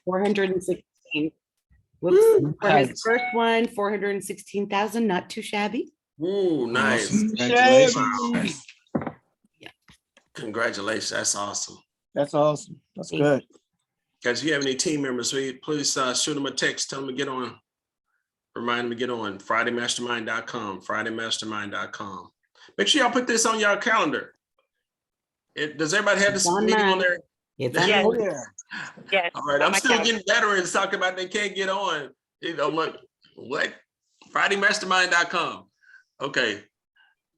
416. Whoops. For his first one, 416,000, not too shabby. Ooh, nice. Congratulations. Yeah. Congratulations. That's awesome. That's awesome. That's good. Guys, if you have any team members, please shoot them a text. Tell them to get on. Remind them to get on FridayMastermind.com. FridayMastermind.com. Make sure y'all put this on y'all calendar. Does everybody have this meeting on there? It's Oh, on yeah. Yes. All right. I'm still getting veterans talking about they can't get on. I'm like, what? FridayMastermind.com. Okay.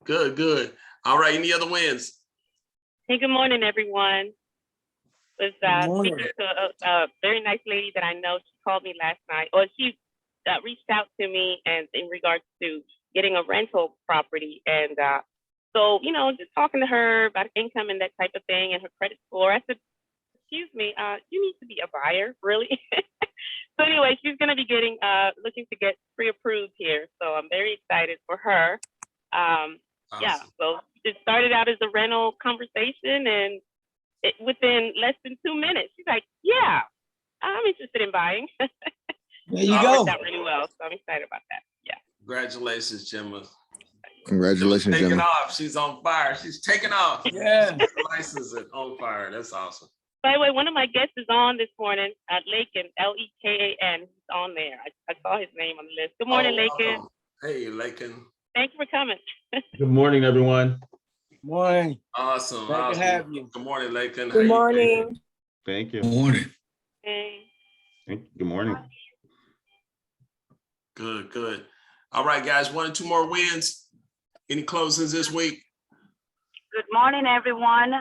Good. All right. Any other wins? Hey, good morning, everyone. Was morning. speaking to a very nice lady that I know. She called me last night, or she reached out to me and in regards to getting a rental property. And so, just talking to her about income and that type of thing and her credit score. I said, excuse me, you need to be a buyer, really? So anyway, she's going to be looking to get pre-approved here. So I'm very excited for her. Awesome. Yeah, so it started out as a rental conversation, and within less than 2 minutes, she's like, yeah, I'm interested in buying. There you So it go. worked out really well. So I'm excited about that. Yeah. Congratulations, Gemma. Congratulations, She's taking Gemma. off. She's on fire. She's taking off. Yeah. License is on fire. That's awesome. By the way, one of my guests is on this morning at Lakin, Lekan. He's on there. I saw his name on the list. Good morning, Lakin. Welcome. Hey, Lakin. Thank you for coming. Good morning, everyone. Morning. Awesome. Glad to have you. Good morning, Lakin. Good morning. Thank you. Good morning. Hey. Good morning. Good. All right, guys. 1 or 2 more wins. Any closings this week? Good morning, everyone.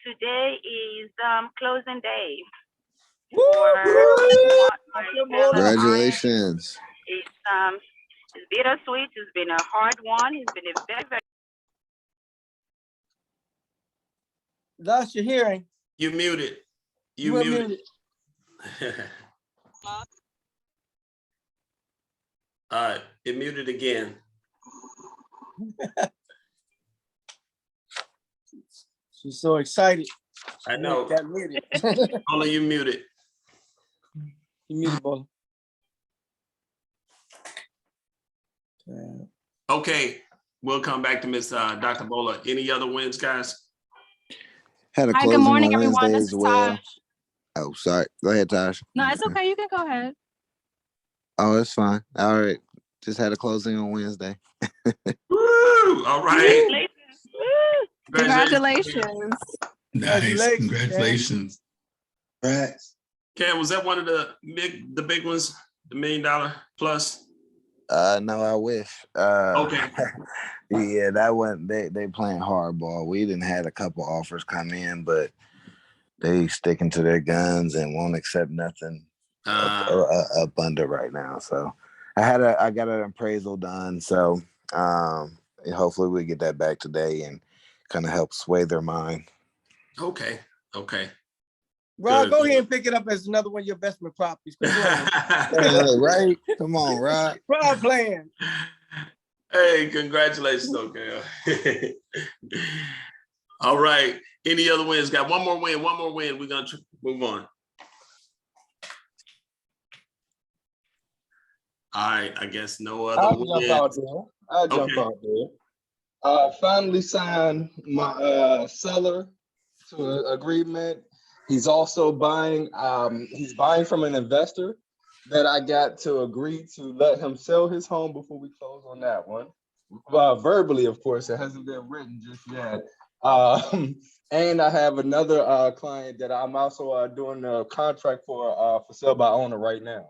Today is closing day. Congratulations. It's bittersweet. It's been a hard one. It's been a very Lost your hearing. You muted. You were muted. All right, it muted again. She's so excited. I know. Got muted. Only you muted. You muted, boy. Okay, we'll come back to Miss Dr. Bola. Any other wins, guys? Had a Hi, closing good morning, on everyone. Wednesday This as is well. Tosh. Oh, sorry. Go ahead, Tosh. No, it's okay. You can go ahead. Oh, it's fine. All right. Just had a closing on Wednesday. Woo! All right. Congratulations. Nice. Congratulations. Right. Cam, was that one of the big ones? The $1 million plus? No, I wish. Okay. Yeah, that one, they playing hardball. We didn't had a couple offers come in, but they sticking to their guns and won't accept nothing up under right now. So I got an appraisal done. So hopefully we get that back today and kind of help sway their mind. Okay. Rob, Good. go ahead and pick it up as another one of your investment properties. Right? Come on, Rob. Rob playing. Hey, congratulations, okay. All right. Any other wins? Got one more win. We're going to move on. All right. I guess no other I'll wins. jump out there. Finally signed my seller to an agreement. He's also buying. He's buying from an investor that I got to agree to let him sell his home before we close on that one. Verbally, of course, it hasn't been written just yet. And I have another client that I'm also doing a contract for sale by owner right now.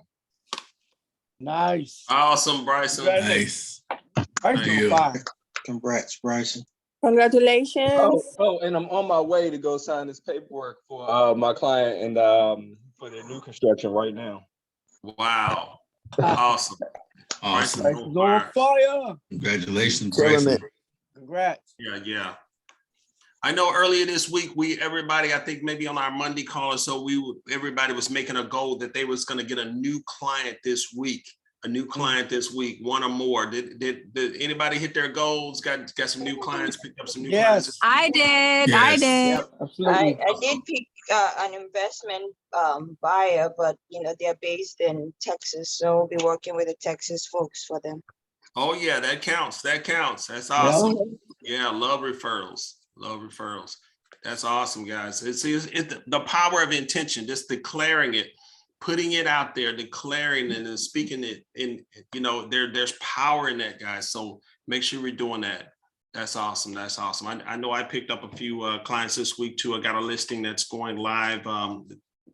Nice. Awesome, Bryson. Nice. Congrats, Bryson. Congratulations. Oh, and I'm on my way to go sign this paperwork for my client and for their new construction right now. Wow. Awesome. Awesome. Bryson, On fire. Congratulations, Killing Bryson. it. Congrats. Yeah. I know earlier this week, everybody, I think maybe on our Monday call or so, everybody was making a goal that they was going to get a new client this week. a new client this week, one or more. Did anybody hit their goals? Got some new clients, picked up some new clients? Yes. I did. I Yes. did. Yep, absolutely. I did pick an investment buyer, but they're based in Texas, so I'll be working with the Texas folks for them. Oh yeah, that counts. That counts. That's Yeah. awesome. Yeah, love referrals. Love referrals. That's awesome, guys. It's the power of intention, just declaring it, putting it out there, declaring it and speaking it. In there's power in that, guys. So make sure we're doing that. That's awesome. That's awesome. I know I picked up a few clients this week too. I got a listing that's going live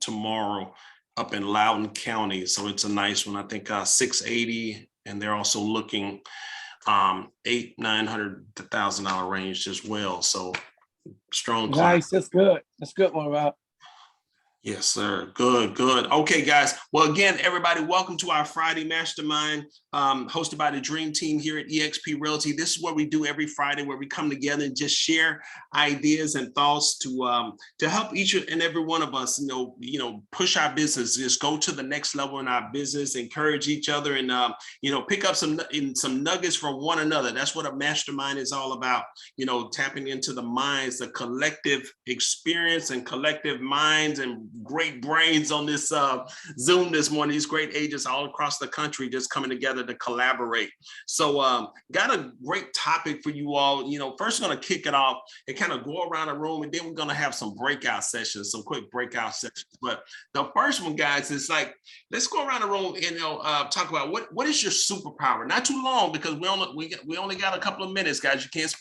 tomorrow up in Loudoun County. So it's a nice one. I think 680, and they're also looking $800,000-$900,000 range as well. So strong client. Nice. That's good. That's good one, Rob. Yes, sir. Good, good. Okay, guys. Well, again, everybody, welcome to our Friday Mastermind, hosted by the Dream Team here at Exp Realty. This is what we do every Friday, where we come together and just share ideas and thoughts to help each and every one of us, push our business, just go to the next level in our business, encourage each other, and pick up some nuggets from one another. That's what a mastermind is all about. Tapping into the minds, the collective experience and collective minds and great brains on this Zoom this morning. These great agents all across the country just coming together to collaborate. So got a great topic for you all. First going to kick it off and kind of go around the room, and then we're going to have some breakout sessions, some quick breakout sessions. But the first one, guys, is like, let's go around the room and talk about what is your superpower. Not too long, because we only got a couple of minutes, guys. You can't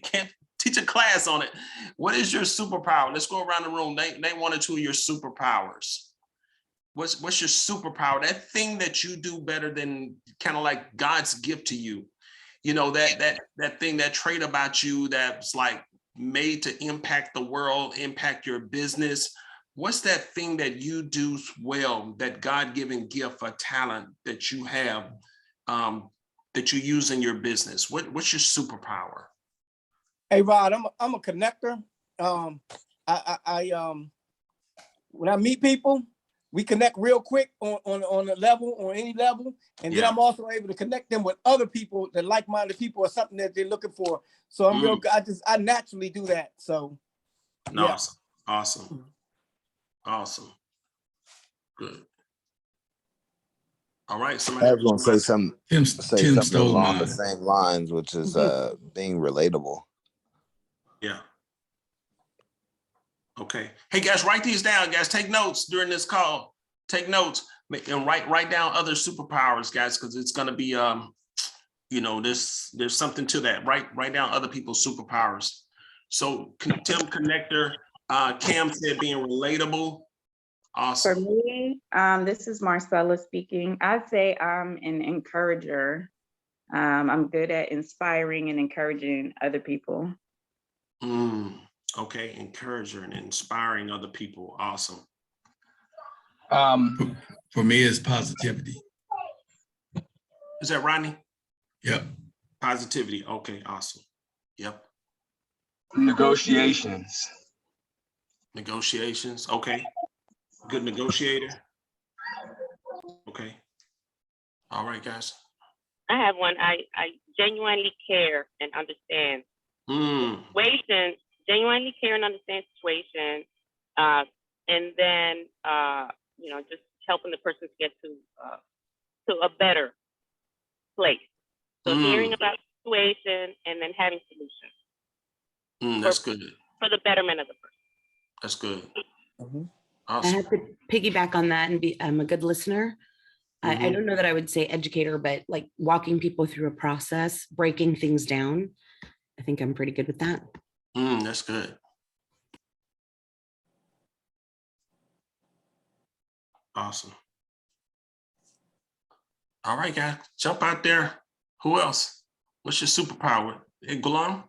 can't teach a class on it. What is your superpower? Let's go around the room. Name one or two of your superpowers. What's your superpower? That thing that you do better than kind of like God's gift to you. That thing, that trait about you that's like made to impact the world, impact your business. What's that thing that you do well, that God-given gift or talent that you have, that you use in your business? What's your superpower? Hey, Rod, I'm a connector. When I meet people, we connect real quick on a level, on any level, and then I'm also able to connect them with other people, that like-minded people, or something that they're looking for. So I'm real. I naturally do that. So yeah. Awesome. Good. All right. Somebody I was gonna say something. Tim Something stole along the mine. same lines, which is being relatable. Yeah. Okay. Hey, guys, write these down, guys. Take notes during this call. Take notes and write down other superpowers, guys, because it's going to be, there's something to that. Write down other people's superpowers. So Tim, connector, Cam said being relatable. Awesome. For me, this is Marcella speaking. I'd say I'm an encourager. I'm good at inspiring and encouraging other people. Okay, encourager and inspiring other people. Awesome. For me, it's positivity. Is that Rodney? Yep. Positivity. Okay, awesome. Yep. Negotiations. Negotiations. Okay. Good negotiator. Okay. All right, guys. I have one. I genuinely care and understand situations, genuinely care and understand situations, and then just helping the person to get to a better place. So hearing about the situation and then having solutions. That's good. For the betterment of the person. That's good. I Awesome. have to piggyback on that and I'm a good listener. I don't know that I would say educator, but like walking people through a process, breaking things down. I think I'm pretty good with that. That's good. Awesome. All right, guys, jump out there. Who else? What's your superpower? Hey, Gulam?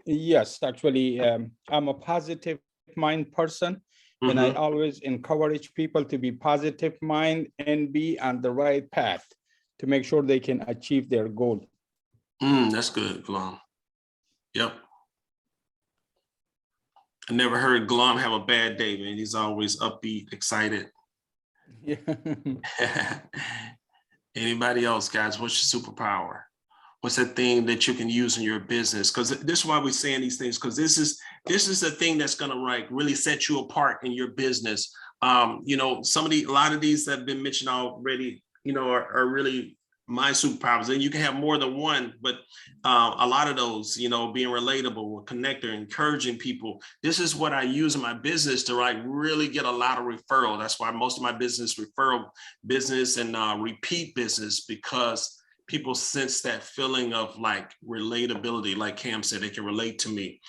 Yes, actually, I'm a positive mind person. And I always encourage people to be positive mind and be on the right path to make sure they can achieve their goal. That's good, Gulam. Yep. I never heard Gulam have a bad day, man. He's always upbeat, excited. Yeah. Anybody else, guys? What's your superpower? What's that thing that you can use in your business? Because this is why we're saying these things, because this is the thing that's gonna like really set you apart in your business. You know, a lot of these that have been mentioned already, you know, are really my superpowers. And you can have more than one, but a lot of those, you know, being relatable, connector, encouraging people. This is what I use in my business to like really get a lot of referral. That's why most of my business referral business and repeat business, because people sense that feeling of like relatability. Like Cam said, they can relate to me.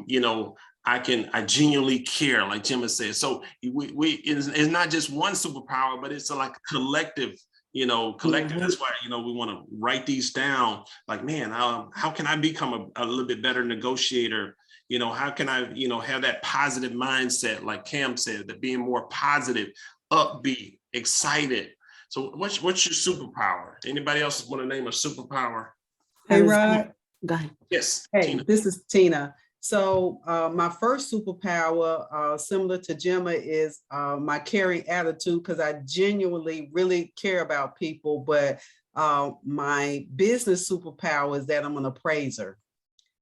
You know, I genuinely care, like Jim has said. So it's not just one superpower, but it's like a collective, you know, collective. That's why, you know, we want to write these down. Like, man, how can I become a little bit better negotiator? You know, how can I, you know, have that positive mindset, like Cam said, that being more positive, upbeat, excited. So what's your superpower? Anybody else want to name a superpower? Hey, Rod. Go ahead. Yes. Hey, Tina. this is Tina. So my first superpower, similar to Gemma, is my caring attitude, because I genuinely really care about people. But my business superpower is that I'm an appraiser.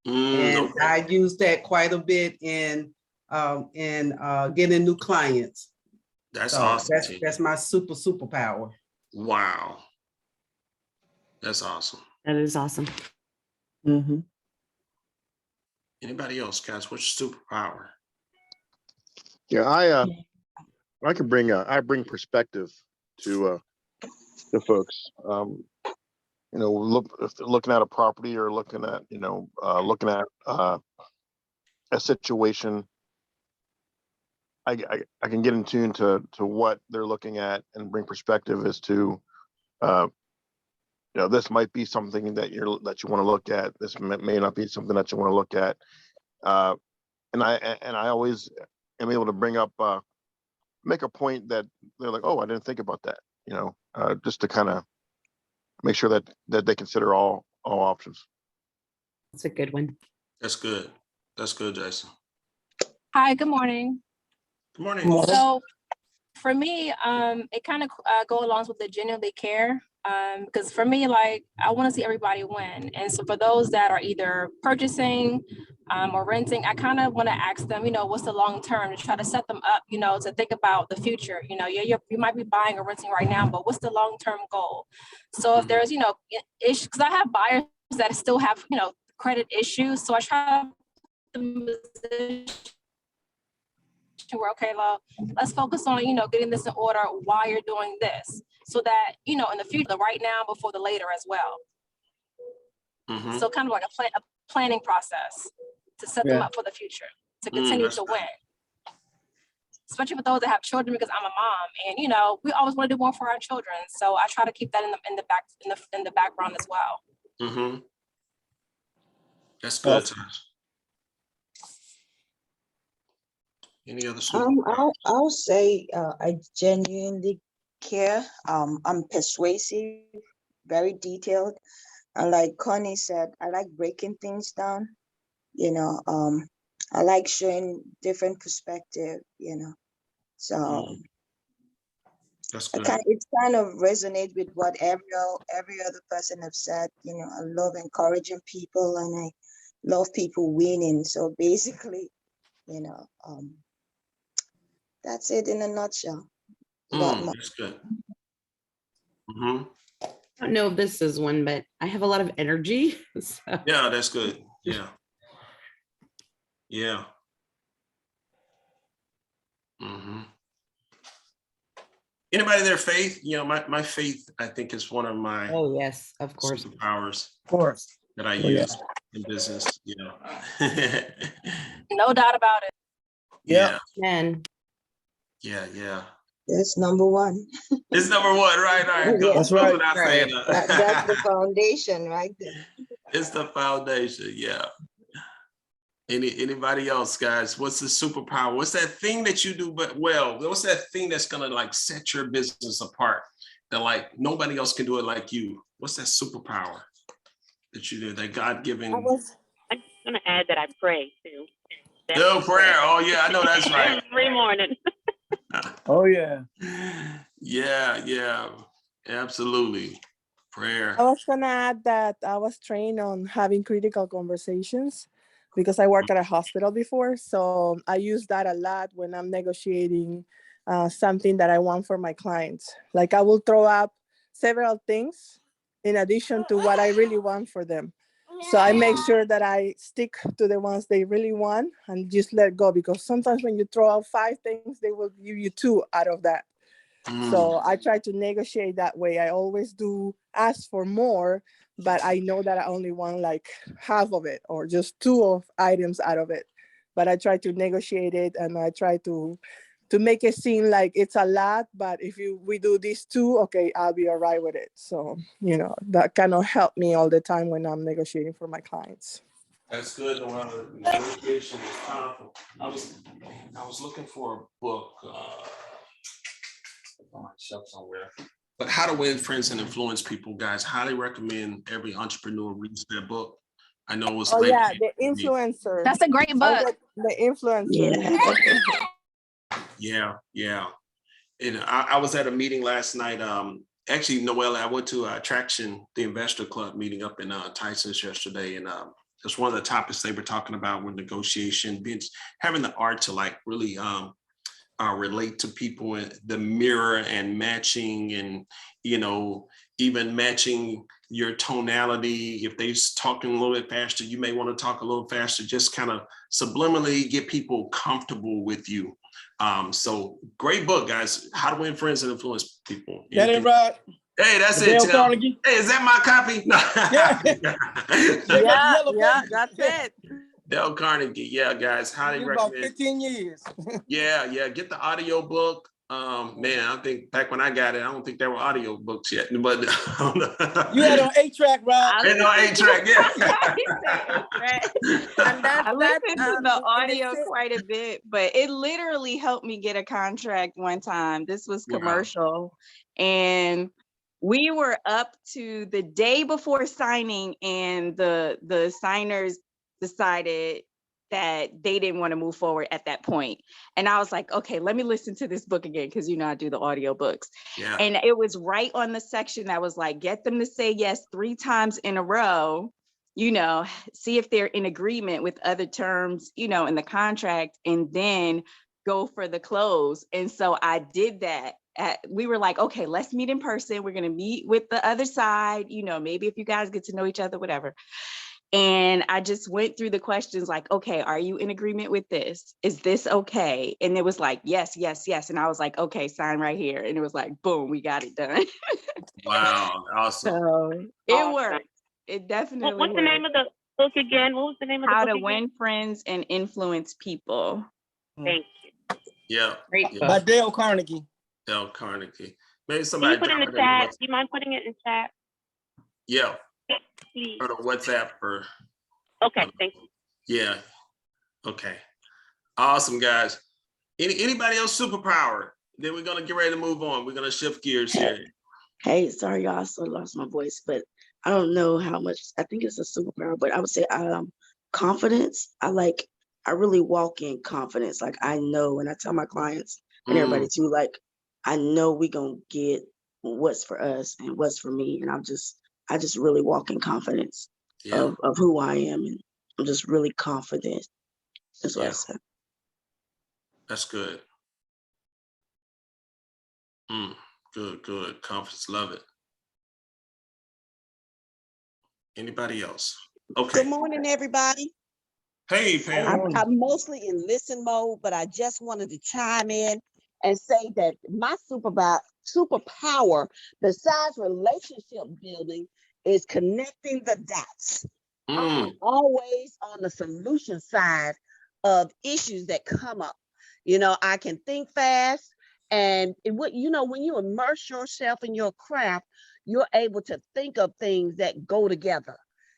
And Okay. I use that quite a bit in getting new clients. That's So awesome. That's my superpower. Wow. That's awesome. That is awesome. Mm-hmm. Anybody else, guys? What's your superpower? Yeah, I can I bring perspective to the folks. You know, looking at a property or looking at, you know, looking at a situation. I can get in tune to what they're looking at and bring perspective as to, you know, this might be something that you want to look at. This may not be something that you want to look at. And I always am able to bring up, make a point that they're like, oh, I didn't think about that. You know, just to kind of make sure that they consider all options. That's a good one. That's good. That's good, Jason. Hi, good morning. Good morning. So for me, it kind of go along with the genuinely care. Because for me, like, I want to see everybody win. And so for those that are either purchasing or renting, I kind of want to ask them, you know, what's the long term, to try to set them up, you know, to think about the future. You know, you might be buying or renting right now, but what's the long term goal? So if there's, you know, issues, because I have buyers that still have, you know, credit issues. So I try to where, okay, well, let's focus on, you know, getting this in order while you're doing this, so that, you know, in the future, the right now before the later as well. Mm-hmm. So kind of like a planning process to set them up for the future, to continue to win. Especially for those that have children, because I'm a mom, and, you know, we always want to do more for our children. So I try to keep that in the background as well. Mm-hmm. That's good. Any other I'll say I genuinely care. I'm persuasive, very detailed. And like Connie said, I like breaking things down. You know, I like showing different perspective, you know. So that's good. It kind of resonates with what every other person have said. You know, I love encouraging people and I love people winning. So basically, you know, that's it in a nutshell. That's good. Mm-hmm. I don't know if this is one, but I have a lot of energy. So. Yeah, that's good. Yeah. Yeah. Mm-hmm. Anybody there, faith? You know, my faith, I think, is one of my yes, of course, superpowers. Of course. That I use in business, you know. No doubt about it. Yeah. Man. Yeah. That's number one. It's number one, right? Yeah. That's right. That's the foundation, right there. It's the foundation, yeah. Anybody else, guys? What's the superpower? What's that thing that you do but well? What's that thing that's gonna like set your business apart? That like nobody else can do it like you. What's that superpower that you do? That God-given. I'm gonna add that I pray too. Oh, prayer. Oh yeah, I know that's right. Every morning. Oh yeah. Yeah. Absolutely. Prayer. I was gonna add that I was trained on having critical conversations because I worked at a hospital before. So I use that a lot when I'm negotiating something that I want for my clients. Like I will throw up several things in addition to what I really want for them. So I make sure that I stick to the ones they really want and just let go, because sometimes when you throw out 5 things, they will give you 2 out of that. So I try to negotiate that way. I always do ask for more, but I know that I only want like half of it or just 2 of items out of it. But I try to negotiate it, and I try to make it seem like it's a lot, but if we do these 2, okay, I'll be all right with it. So, that kind of helped me all the time when I'm negotiating for my clients. That's good. Negotiation is powerful. I was looking for a book on my shelf somewhere. But How to Win Friends and Influence People, guys. Highly recommend every entrepreneur reads that book. I know it was late. Yeah, the influencer. That's a great book. The influencer. Yeah. And I was at a meeting last night. Actually, Noelle, I went to Attraction, the investor club meeting up in Tyson's yesterday. And it's one of the topics they were talking about with negotiation, having the art to like really relate to people in the mirror and matching, and even matching your tonality. If they're talking a little bit faster, you may want to talk a little faster, just kind of subliminally get people comfortable with you. So great book, guys. How to Win Friends and Influence People. That ain't right. Hey, that's Dale it, Tim. Carnegie. Hey, is that my copy? No. Yeah, that's it. Dale Carnegie. Yeah, guys, highly About recommend. 15 years. Yeah, get the audio book. Man, I think back when I got it, I don't think there were audio books yet, but You had on 8-track, Rob. And on 8-track, yeah. And I listened to the and audio it's- quite a bit, but it literally helped me get a contract one time. This was commercial, and we were up to the day before signing, and the signers decided that they didn't want to move forward at that point. And I was like, okay, let me listen to this book again, because I do the audio books. Yeah. And it was right on the section that was like, get them to say yes 3 times in a row, see if they're in agreement with other terms, in the contract, and then go for the close. And so I did that. We were like, okay, let's meet in person. We're going to meet with the other side, maybe if you guys get to know each other, whatever. And I just went through the questions like, okay, are you in agreement with this? Is this okay? And it was like, yes, yes, yes. And I was like, okay, sign right here. And it was like, boom, we got it done. Wow, awesome. So it worked. It definitely What's the name of the book again? What was the name of the book How to again? Win Friends and Influence People. Thank you. Yeah. Great yeah. By Dale Carnegie. Dale Carnegie. Maybe Can somebody you put in the drop chat? Do you mind putting it in chat? Yeah. Please. Or the WhatsApp or. Okay, thank you. Yeah. Okay. Awesome, guys. Anybody else superpower? Then we're gonna get ready to move on. We're gonna shift gears here. Hey, sorry, y'all. I still lost my voice, but I don't know how much. I think it's a superpower, but I would say confidence. I really walk in confidence. Like I know, and I tell my clients and everybody too. Like I know we gonna get what's for us and what's for me, and I just really walk in confidence of who I am, and I'm just really confident. That's what I said. That's good. Good. Confidence, love it. Anybody else? Okay. Good morning, everybody. Hey, Pam. I'm mostly in listen mode, but I just wanted to chime in and say that my superpower, besides relationship building, is connecting the dots. I'm always on the solution side of issues that come up. I can think fast, and when you immerse yourself in your craft, you're able to think of things that go together.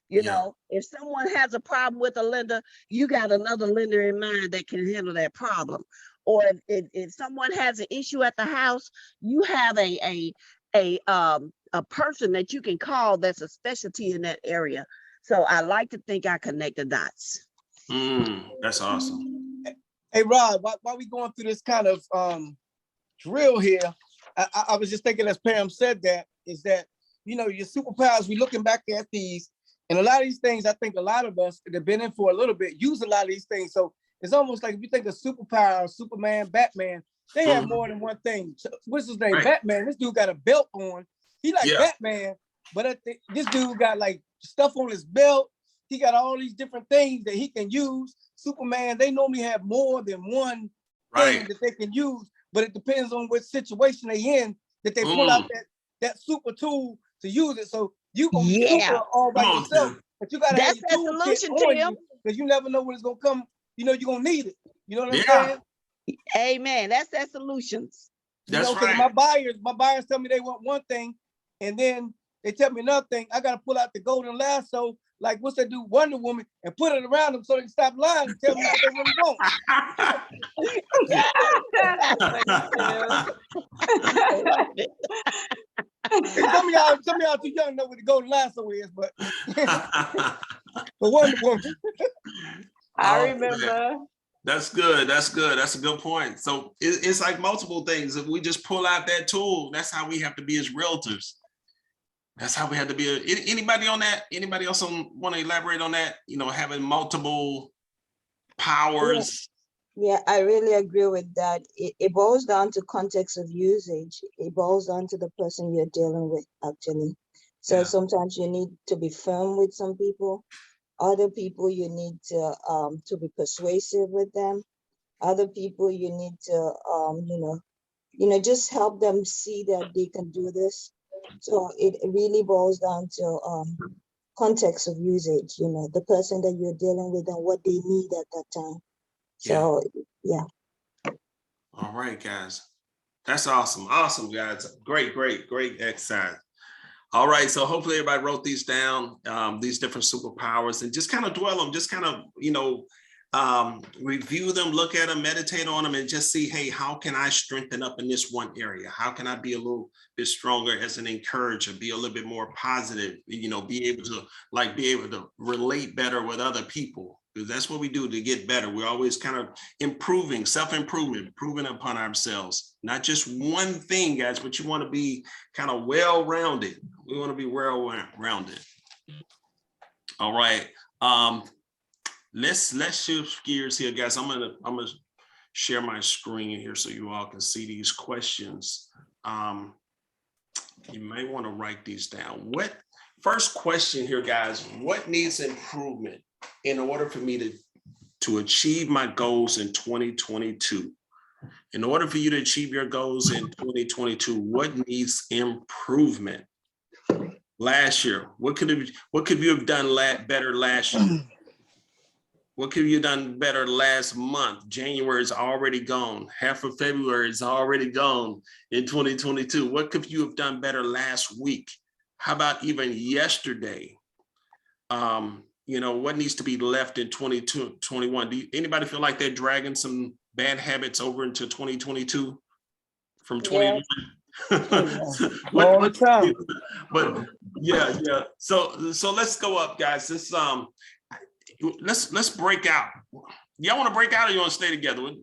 If someone has a problem with a lender, you got another lender in mind that can handle that problem. Or if someone has an issue at the house, you have a person that you can call that's a specialty in that area. So I like to think I connect the dots. That's awesome. Hey, Rod, while we going through this kind of drill here, I was just thinking, as Pam said that, is that, you know, your superpowers, we looking back at these, and a lot of these things, I think a lot of us that have been in for a little bit use a lot of these things. So it's almost like if you think of superpower, Superman, Batman, they have more than one thing. So, what's his name? Right. Batman, this dude got a belt on. He like Yeah. Batman, but this dude got like stuff on his belt. He got all these different things that he can use. Superman, they normally have more than one thing that they can use, but it depends on what situation they in that they pull out that super tool to use it. So you gonna be super all by yourself, but you gotta have your toolkit on you because you never know when it's gonna come. You know, you're gonna need it. You know what I'm saying? Amen. That's that solutions. You know, because my buyers tell me they want one thing, and then they tell me another thing. I gotta pull out the golden lasso, like what's that do, Wonder Woman, and put it around them so they can stop lying and tell me what they really want. Some of y'all too young to know what the golden lasso is, but Wonder Woman. I remember. That's good. That's good. That's a good point. So it's like multiple things. If we just pull out that tool, that's how we have to be as realtors. That's how we have to be. Anybody on that? Anybody else want to elaborate on that? You know, having multiple powers. Yeah, I really agree with that. It boils down to context of usage. It boils down to the person you're dealing with, actually. So sometimes you need to be firm with some people. Other people you need to be persuasive with them. Other people you need to just help them see that they can do this. So it really boils down to context of usage, you know, the person that you're dealing with and what they need at that time. So yeah. All right, guys. That's awesome. Awesome, guys. Great exercise. All right, so hopefully everybody wrote these down, these different superpowers, and just kind of dwell on them, just kind of, you know, review them, look at them, meditate on them, and just see, hey, how can I strengthen up in this one area? How can I be a little bit stronger as an encourager, be a little bit more positive, you know, be able to relate better with other people? Because that's what we do to get better. We're always kind of improving, self-improvement, improving upon ourselves. Not just one thing, guys, but you want to be kind of well-rounded. We want to be well-rounded. All right. Let's shift gears here, guys. I'm gonna share my screen here so you all can see these questions. You may want to write these down. First question here, guys, what needs improvement in order for me to achieve my goals in 2022? In order for you to achieve your goals in 2022, what needs improvement? Last year, what could you have done better last year? What could you have done better last month? January is already gone. Half of February is already gone in 2022. What could you have done better last week? How about even yesterday? You know, what needs to be left in 2021? Anybody feel like they're dragging some bad habits over into 2022 from 21? All the time. But yeah. So let's go up, guys. Let's break out. Y'all want to break out or you want to stay together?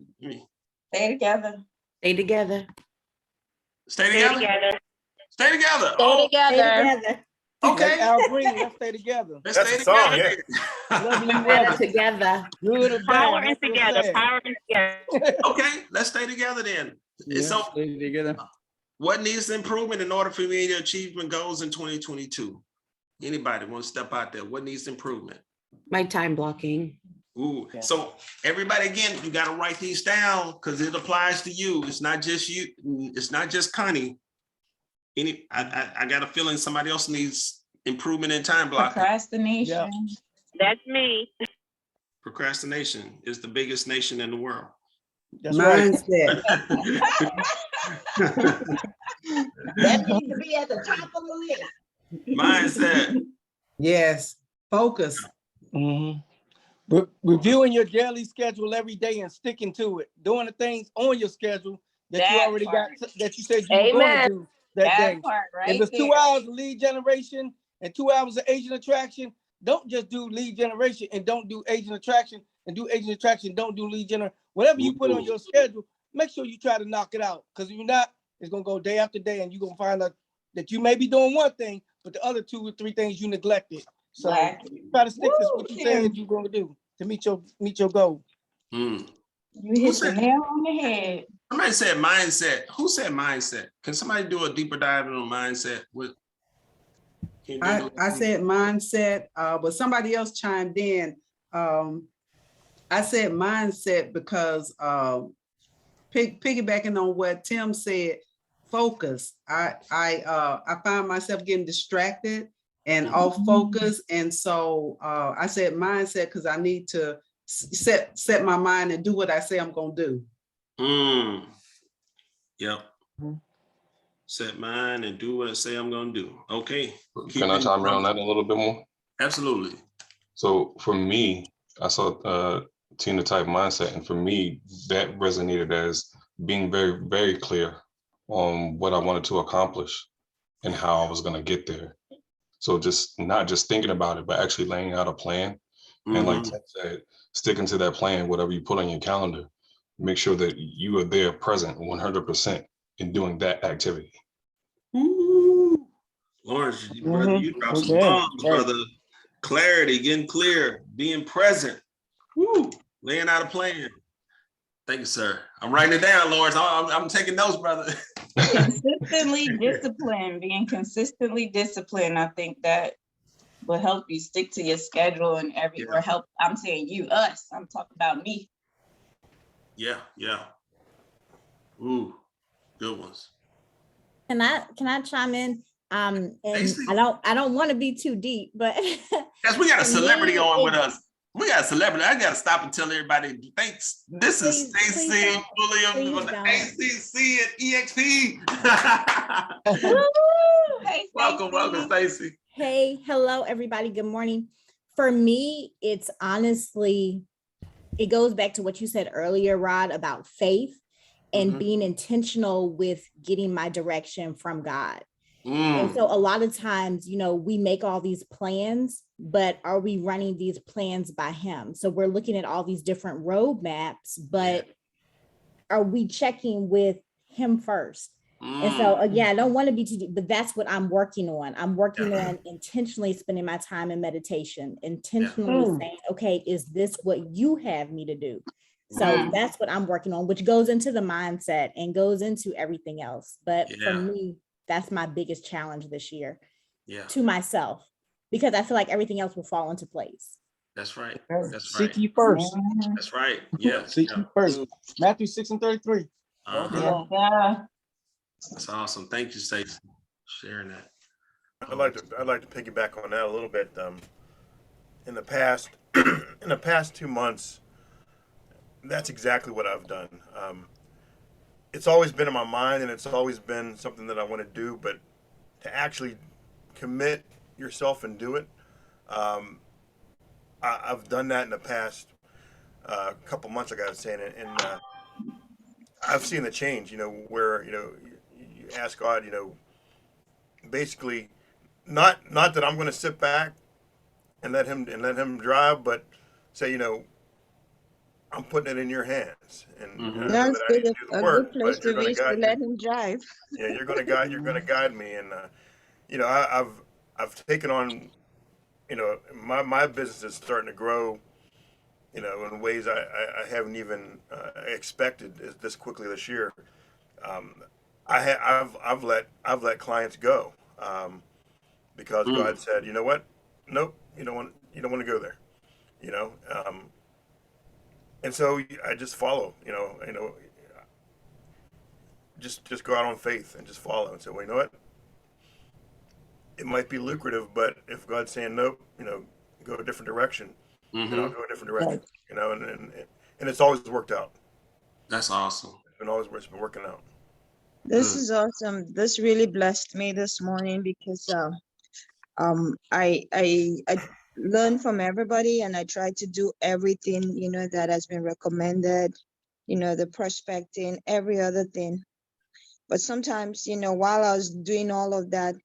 Stay together. Stay together. Stay together. Stay together. Stay together. Okay. Like Al Green, let's stay together. Let's stay together. Better together. Good or bad, Power and let's stay together. sad. Power and together. Okay, let's stay together then. So Stay together. what needs improvement in order for me to achieve my goals in 2022? Anybody want to step out there? What needs improvement? My time blocking. Ooh, so everybody, again, you got to write these down because it applies to you. It's not just you. It's not just Connie. I got a feeling somebody else needs improvement in time blocking. Procrastination. That's me. Procrastination is the biggest nation in the world. That's right. That needs to be at the top of the list. Mindset. Yes, focus. Reviewing your daily schedule every day and sticking to it. Doing the things on your schedule that you already got, that you said you were going to do that day. If it's 2 hours of lead generation and 2 hours of agent attraction, don't just do lead generation and don't do agent attraction, and do agent attraction, don't do lead generation. Whatever you put on your schedule, make sure you try to knock it out. Because if you're not, it's going to go day after day and you're going to find out that you may be doing one thing, but the other 2 or 3 things you neglected. So try to stick to what you said you're going to do to meet your goal. You hit the nail on the head. Somebody said mindset. Who said mindset? Can somebody do a deeper dive on mindset? I said mindset, but somebody else chimed in. I said mindset because piggybacking on what Tim said, focus. I find myself getting distracted and off focus, and so I said mindset because I need to set my mind and do what I say I'm gonna do. Yep. Set mine and do what I say I'm gonna do. Okay. Can I chime in on that a little bit more? Absolutely. So for me, I saw Tina type mindset, and for me, that resonated as being very, very clear on what I wanted to accomplish and how I was going to get there. So just not just thinking about it, but actually laying out a plan. And like Tim said, sticking to that plan, whatever you put on your calendar, make sure that you are there present 100% in doing that activity. Lawrence, brother, you dropped some bombs, brother. Clarity, getting clear, being present. Woo, laying out a plan. Thank you, sir. I'm writing it down, Lawrence. I'm taking notes, brother. Consistently disciplined, being consistently disciplined. I think that will help you stick to your schedule and or help. I'm saying you, us. I'm talking about me. Yeah. Ooh, good ones. Can I chime in? And I don't want to be too deep, but yes, we got a celebrity on with us. We got a celebrity. I gotta stop and tell everybody thanks. This is Stacey Williams from the ACC and EXP. Hey, welcome, Stacey. Hey, hello, everybody. Good morning. For me, it's honestly, it goes back to what you said earlier, Rod, about faith and being intentional with getting my direction from God. And so a lot of times, we make all these plans, but are we running these plans by him? So we're looking at all these different roadmaps, but are we checking with him first? And so again, I don't want to be too deep, but that's what I'm working on. I'm working on intentionally spending my time in meditation, intentionally saying, okay, is this what you have me to do? So that's what I'm working on, which goes into the mindset and goes into everything else. But for me, that's my biggest challenge this year to myself, because I feel like everything else will fall into place. That's right. Seek ye first. That's right. Yeah. Seek ye first. Matthew 6:33. That's awesome. Thank you, Stacey, for sharing that. I'd like to piggyback on that a little bit. In the past 2 months, that's exactly what I've done. It's always been in my mind, and it's always been something that I want to do, but to actually commit yourself and do it, I've done that in the past couple months, like I was saying, and I've seen the change, where, you ask God, basically not that I'm going to sit back and let him drive, but say, I'm putting it in your hands, and I know that I need to do the work, but you're going to guide. Let him drive. Yeah, you're going to guide. You're going to guide me, and I've taken on, my business is starting to grow, in ways I haven't even expected this quickly this year. I've let clients go because God said, you know what? Nope, you don't want to go there, and so I just follow, just go out on faith and just follow and say, well, you know what? It might be lucrative, but if God's saying nope, go a different direction, then I'll go a different direction, and it's always worked out. That's awesome. It's been working out. This is awesome. This really blessed me this morning because I learn from everybody, and I try to do everything, that has been recommended, the prospecting, every other thing. But sometimes, while I was doing all of that,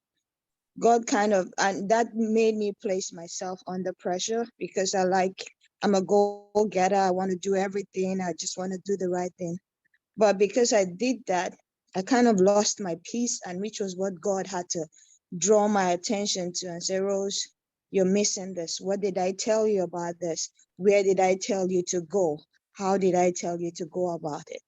God and that made me place myself under pressure because I'm a go-getter. I want to do everything. I just want to do the right thing. But because I did that, I kind of lost my peace, and which was what God had to draw my attention to and say, Rose, you're missing this. What did I tell you about this? Where did I tell you to go? How did I tell you to go about it?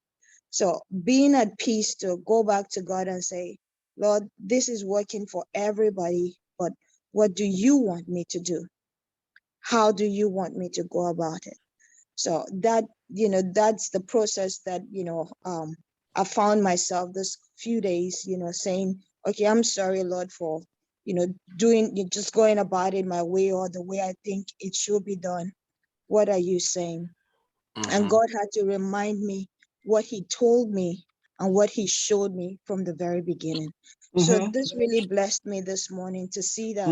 So being at peace to go back to God and say, Lord, this is working for everybody, but what do you want me to do? How do you want me to go about it? So that, that's the process that, I found myself this few days, saying, okay, I'm sorry, Lord, for, just going about it my way or the way I think it should be done. What are you saying? And God had to remind me what he told me and what he showed me from the very beginning. So this really blessed me this morning to see that,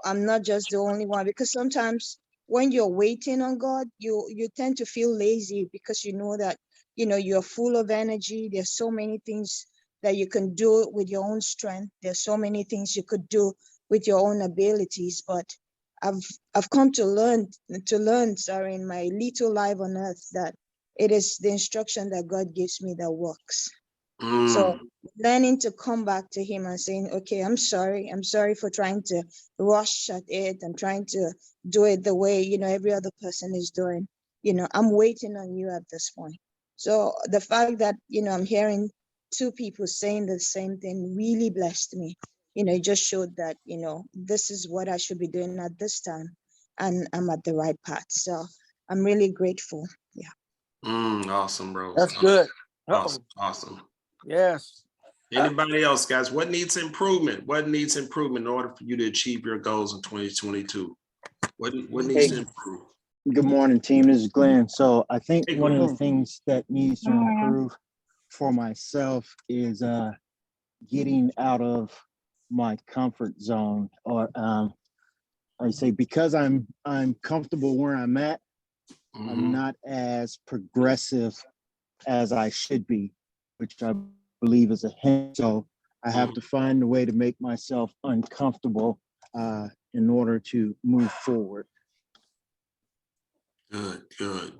I'm not just the only one, because sometimes when you're waiting on God, you tend to feel lazy because you know that, you're full of energy. There's so many things that you can do with your own strength. There's so many things you could do with your own abilities, but I've come to learn, in my little life on earth, that it is the instruction that God gives me that works. So learning to come back to him and saying, okay, I'm sorry for trying to rush at it and trying to do it the way, every other person is doing. I'm waiting on you at this point. So the fact that, I'm hearing two people saying the same thing really blessed me. It just showed that, this is what I should be doing at this time, and I'm at the right path. So I'm really grateful. Yeah. Awesome, Rose. That's good. Awesome. Yes. Anybody else, guys? What needs improvement? What needs improvement in order for you to achieve your goals in 2022? What needs to improve? Good morning, team. This is Glenn. So I think one of the things that needs to improve for myself is getting out of my comfort zone, or I say, because I'm comfortable where I'm at, I'm not as progressive as I should be, which I believe is a hint. So I have to find a way to make myself uncomfortable in order to move forward. Good.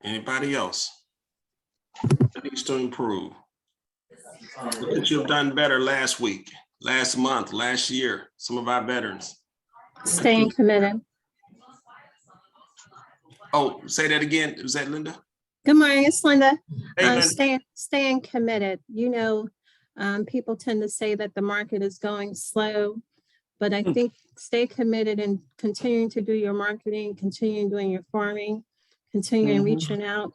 Anybody else? What needs to improve? What could you have done better last week, last month, last year? Some of our veterans. Staying committed. Oh, say that again. Was that Linda? Good morning, it's Linda. Hey, Linda. Staying committed. People tend to say that the market is going slow, but I think stay committed and continuing to do your marketing, continuing doing your farming, continuing reaching out.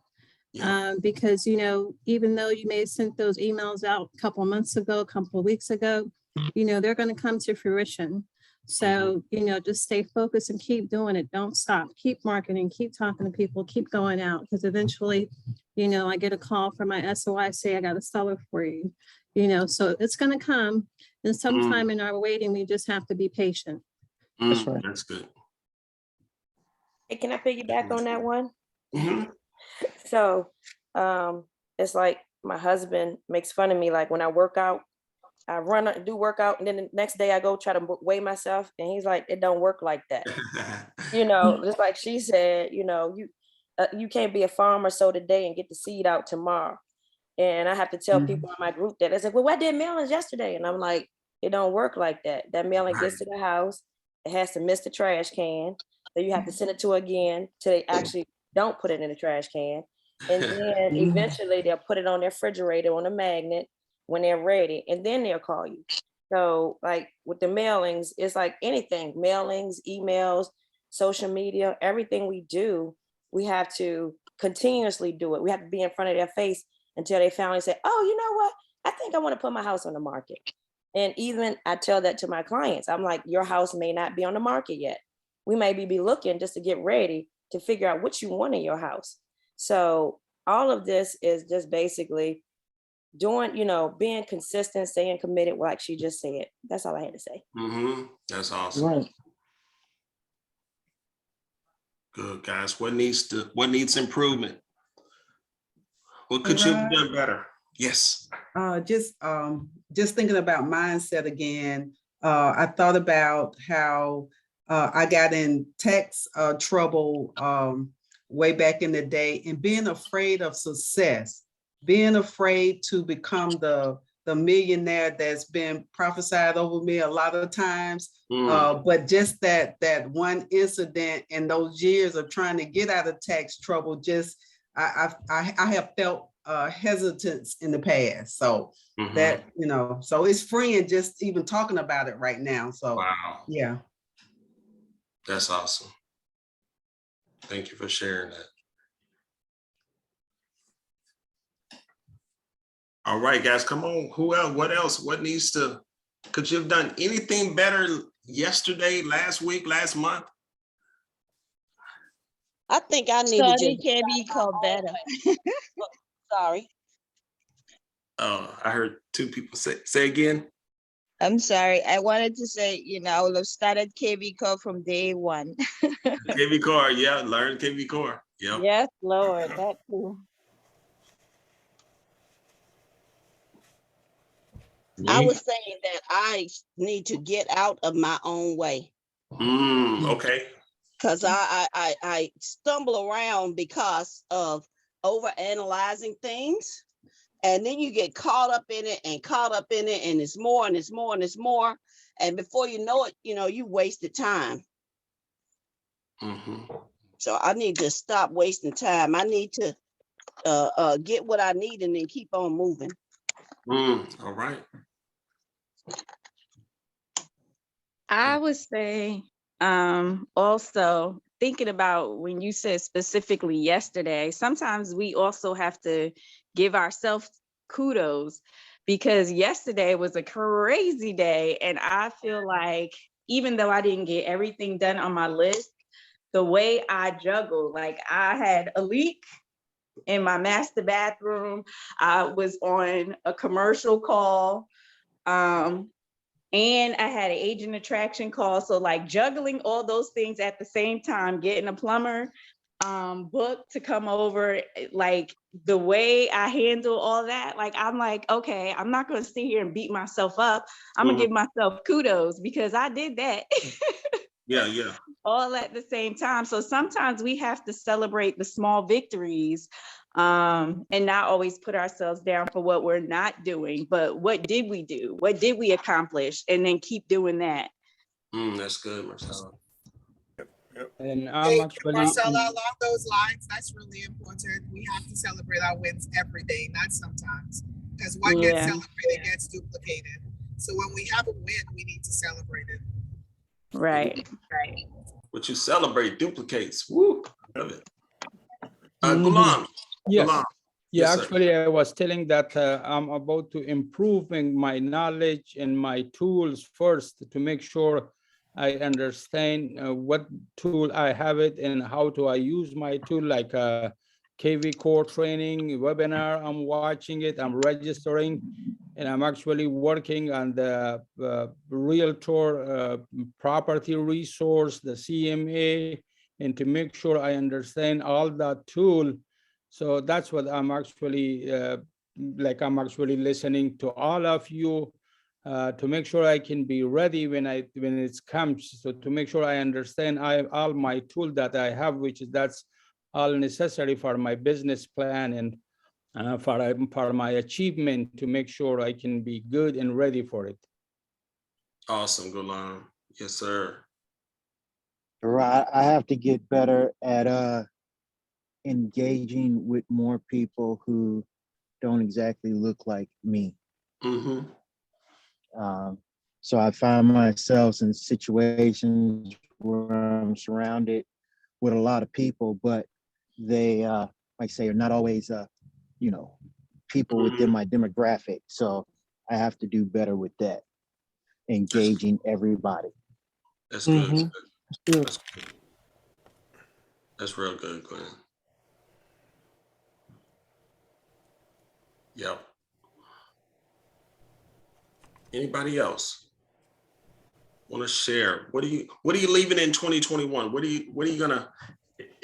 Because, even though you may have sent those emails out a couple of months ago, a couple of weeks ago, they're going to come to fruition. So, just stay focused and keep doing it. Don't stop. Keep marketing, keep talking to people, keep going out, because eventually, I get a call from my SOI, say, I got a seller for you, so it's going to come. And sometime in our waiting, we just have to be patient. That's right. That's good. Hey, can I piggyback on that one? So it's like my husband makes fun of me, like when I work out, I do workout, and then the next day I go try to weigh myself, and he's like, it don't work like that. Just like she said, you can't be a farmer sow today and get the seed out tomorrow. And I have to tell people in my group that. It's like, well, I did mailings yesterday. And I'm like, it don't work like that. That mailing gets to the house, it has to miss the trash can. So you have to send it to again till they actually don't put it in the trash can. And then eventually they'll put it on their refrigerator on a magnet when they're ready, and then they'll call you. So like with the mailings, it's like anything, mailings, emails, social media, everything we do, we have to continuously do it. We have to be in front of their face until they finally say, oh, you know what? I think I want to put my house on the market. And even I tell that to my clients. I'm like, your house may not be on the market yet. We may be looking just to get ready to figure out what you want in your house. So all of this is just basically doing, being consistent, staying committed, like she just said. That's all I had to say. That's awesome. Right. Good, guys. What needs improvement? What could you have done better? Yes. Just thinking about mindset again. I thought about how I got in tax trouble way back in the day, and being afraid of success, being afraid to become the millionaire that's been prophesied over me a lot of times. But just that one incident and those years of trying to get out of tax trouble, just I have felt hesitance in the past. So that, you know, so it's freeing just even talking about it right now. So wow, yeah. That's awesome. Thank you for sharing that. All right, guys, come on. Who else? What else? What needs to, could you have done anything better yesterday, last week, last month? I think I need to Study just can be called better. sorry. Oh, I heard two people say again. I'm sorry. I wanted to say, you know, I would have started KV Core from day one. KV Core, yeah, learn KV Core. Yep. Yes, Lord, that too. I was saying that I need to get out of my own way. Okay. Because I stumble around because of over analyzing things. And then you get caught up in it and it's more and it's more and it's more. And before you know it, you know, you wasted time. So I need to stop wasting time. I need to get what I need and then keep on moving. All right. I would say also thinking about when you said specifically yesterday, sometimes we also have to give ourselves kudos because yesterday was a crazy day. And I feel like even though I didn't get everything done on my list, the way I juggled, like I had a leak in my master bathroom. I was on a commercial call. And I had an agent attraction call. So like juggling all those things at the same time, getting a plumber book to come over, like the way I handle all that, like, I'm like, okay, I'm not going to sit here and beat myself up. I'm gonna give myself kudos because I did that. Yeah. All at the same time. So sometimes we have to celebrate the small victories and not always put ourselves down for what we're not doing, but what did we do? What did we accomplish? And then keep doing that. That's good, Marcella. And I'm actually Marcella, along those lines, that's really important. We have to celebrate our wins every day, not sometimes, because what gets celebrated gets duplicated. So when we have a win, we need to celebrate it. Right. What you celebrate duplicates. Woo, love it. Mhm. Ghulam. Yes. Ghulam. Yeah, Yes, sir. actually, I was telling that I'm about to improving my knowledge and my tools first to make sure I understand what tool I have it and how do I use my tool, like KV Core training, webinar, I'm watching it, I'm registering, and I'm actually working on the realtor property resource, the CMA, and to make sure I understand all that tool. So that's what I'm actually, I'm actually listening to all of you to make sure I can be ready when it comes. So to make sure I understand all my tool that I have, that's all necessary for my business plan and for my achievement to make sure I can be good and ready for it. Awesome, Ghulam. Yes, sir. Right. I have to get better at engaging with more people who don't exactly look like me. So I find myself in situations where I'm surrounded with a lot of people, but they, like I say, are not always, people within my demographic. So I have to do better with that, engaging everybody. That's good. That's good. That's real good, Glenn. Yep. Anybody else want to share? What are you leaving in 2021? What are you gonna?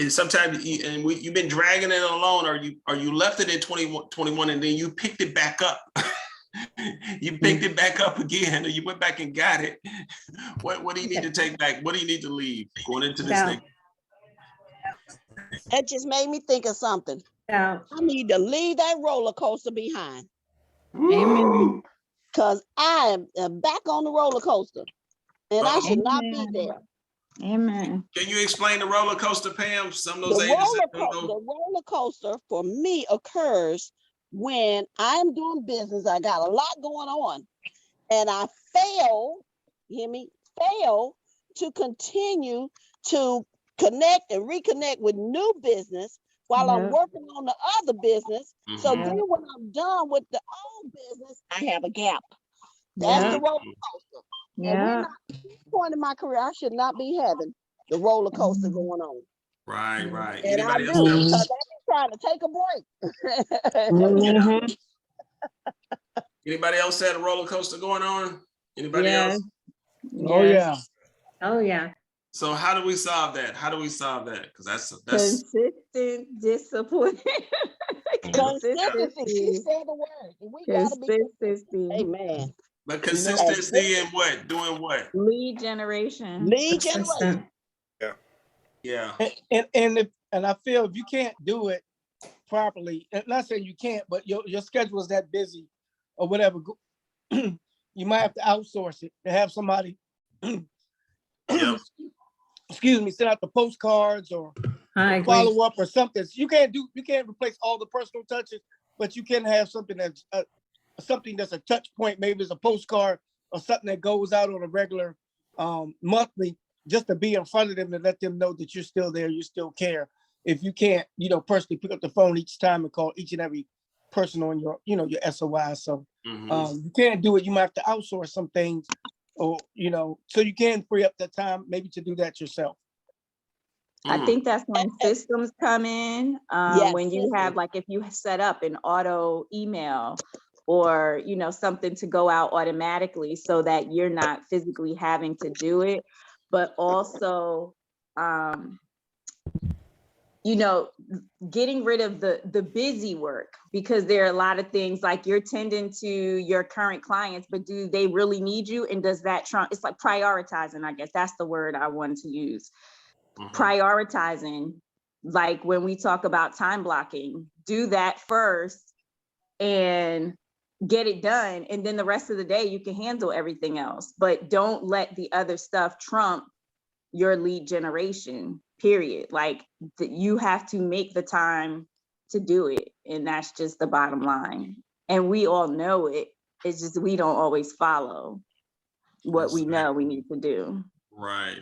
Sometimes you've been dragging it along, or you left it in 2021 and then you picked it back up. You picked it back up again, or you went back and got it. What do you need to take back? What do you need to leave going into this next? That just made me think of something. Yeah. I need to leave that roller coaster behind. Amen. Because I am back on the roller coaster and I should not be there. Amen. Can you explain the roller coaster, Pam? Some of The those agents that don't roller, know. the roller coaster for me occurs when I'm doing business. I got a lot going on and I fail, fail to continue to connect and reconnect with new business while I'm working on the other business. So then when I'm done with the old business, I have a gap. That's the roller coaster. And we're not, at this point in my career, I should not be having the roller coaster going on. Right, right. And I Anybody do, else got because I be trying to take a break. Anybody else had a roller coaster going on? Anybody Yeah. else? Oh yeah. Oh yeah. So how do we solve that? How do we solve that? Because that's Consistent discipline. Consistency. She said the word. We gotta be consistent. Amen. But consistency in what? Doing what? Lead generation. Lead generation. Yeah. And I feel if you can't do it properly, and not saying you can't, but your schedule is that busy or whatever, you might have to outsource it to have somebody excuse me, send out the postcards or follow up or something. So you can't replace all the personal touches, but you can have something that's a touch point. Maybe it's a postcard or something that goes out on a regular monthly, just to be in front of them and let them know that you're still there, you still care. If you can't, personally pick up the phone each time and call each and every person on your, your SOI. So you can't do it. You might have to outsource some things, or so you can free up that time maybe to do that yourself. I think that's when systems come in, when you have, like, if you set up an auto email or, something to go out automatically so that you're not physically having to do it, but also, getting rid of the busy work, because there are a lot of things like you're tending to your current clients, but do they really need you? And does that it's like prioritizing, I guess that's the word I wanted to use. Prioritizing, like when we talk about time blocking, do that first and get it done. And then the rest of the day, you can handle everything else, but don't let the other stuff trump your lead generation, period. Like you have to make the time to do it. And that's just the bottom line. And we all know it. It's just, we don't always follow what we know we need to do. Right.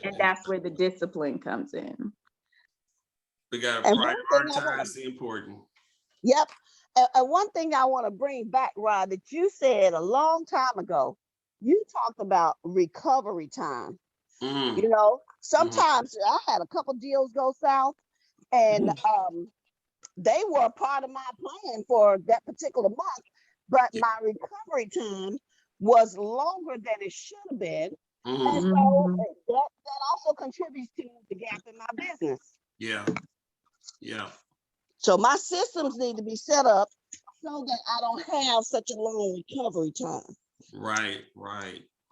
And that's where the discipline comes in. We got to prioritize the important. Yep. And one thing I want to bring back, Rod, that you said a long time ago, you talked about recovery time. Sometimes I had a couple deals go south, and they were a part of my plan for that particular month, but my recovery time was longer than it should have been. And so that also contributes to the gap in my business. Yeah. So my systems need to be set up so that I don't have such a long recovery time. Right.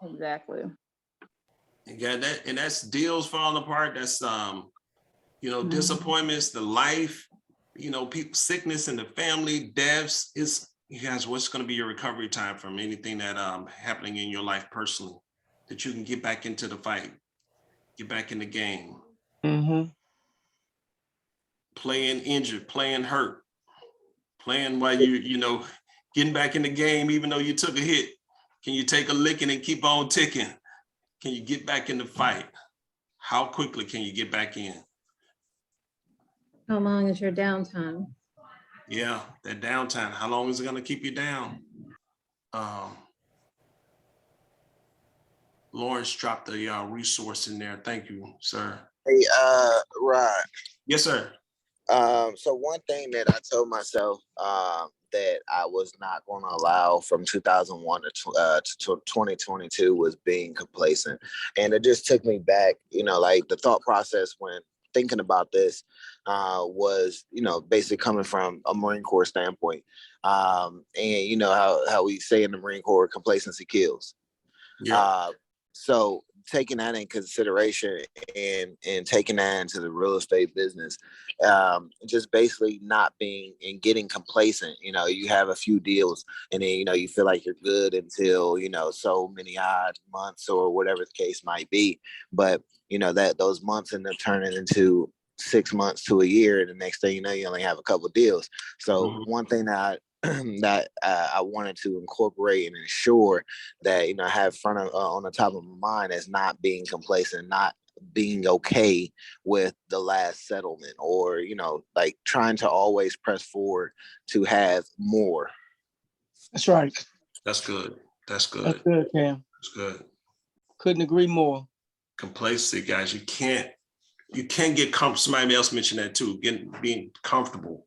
Exactly. And that's deals falling apart. That's disappointments, the life, people, sickness in the family, deaths. What's going to be your recovery time from anything that happening in your life personally, that you can get back into the fight, get back in the game. Playing injured, playing hurt, playing while you getting back in the game, even though you took a hit. Can you take a licking and keep on ticking? Can you get back in the fight? How quickly can you get back in? How long is your downtime? Yeah, that downtime. How long is it going to keep you down? Lawrence dropped the resource in there. Thank you, sir. Hey, Rod. Yes, sir. So one thing that I told myself that I was not going to allow from 2001 to 2022 was being complacent. And it just took me back, like the thought process when thinking about this was, basically coming from a Marine Corps standpoint. And how we say in the Marine Corps, complacency kills. So taking that in consideration and taking that into the real estate business, just basically not being and getting complacent. You have a few deals and then, you feel like you're good until, so many odd months or whatever the case might be. But, that those months end up turning into 6 months to a year. And the next thing you know, you only have a couple of deals. So one thing that I wanted to incorporate and ensure that I have front of on the top of my mind as not being complacent, not being okay with the last settlement, or like trying to always press forward to have more. That's right. That's good. That's good. That's good, Cam. That's good. Couldn't agree more. Complacency, guys. You can't get comfortable. Somebody else mentioned that too. Being comfortable.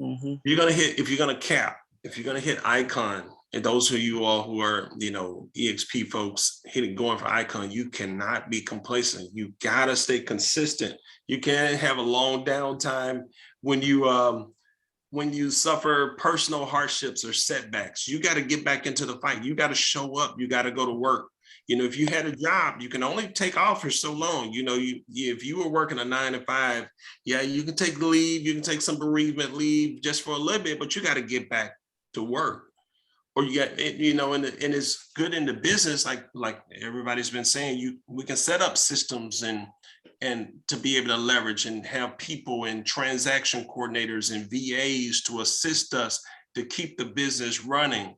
Mm-hmm. If you're gonna hit icon, and those of you all who are, EXP folks going for icon, you cannot be complacent. You gotta stay consistent. You can't have a long downtime when you suffer personal hardships or setbacks. You got to get back into the fight. You got to show up. You got to go to work. If you had a job, you can only take off for so long. If you were working a 9 to 5, yeah, you can take leave. You can take some bereavement leave just for a little bit, but you got to get back to work. Or you got, and it's good in the business, like everybody's been saying, we can set up systems and to be able to leverage and have people and transaction coordinators and VAs to assist us to keep the business running.